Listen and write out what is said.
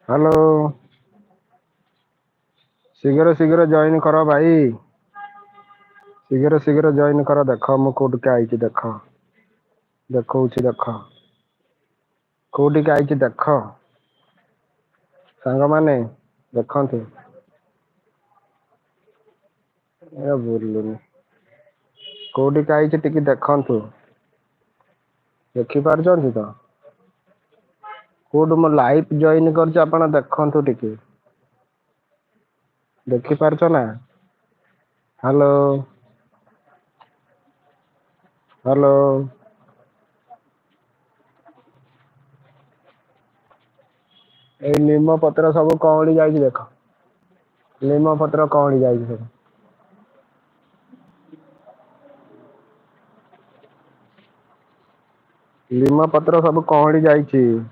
Hello. शीघ्र शीघ्र join कर भाई। शीघ्र शीघ्र जॉइन कर। देख मु कोटिके आइछि देख। देखौछि देख। कोटिके आइछि देख। सांग माने देखंतु। ए बुरलुनी। कोटिके आइछि टिके देखंतु। देखि पारुछंती तो। कोड मो लाइव जॉइन करछि आपण देखंतु टिके। देखि पारुछ ना। हेलो। हेलो। ए निम पत्र सब कौड़ी जाइछि देख। निम पत्र कौड़ी जाइछि सब। लीम पत्र सब कौड़ी जाइछि।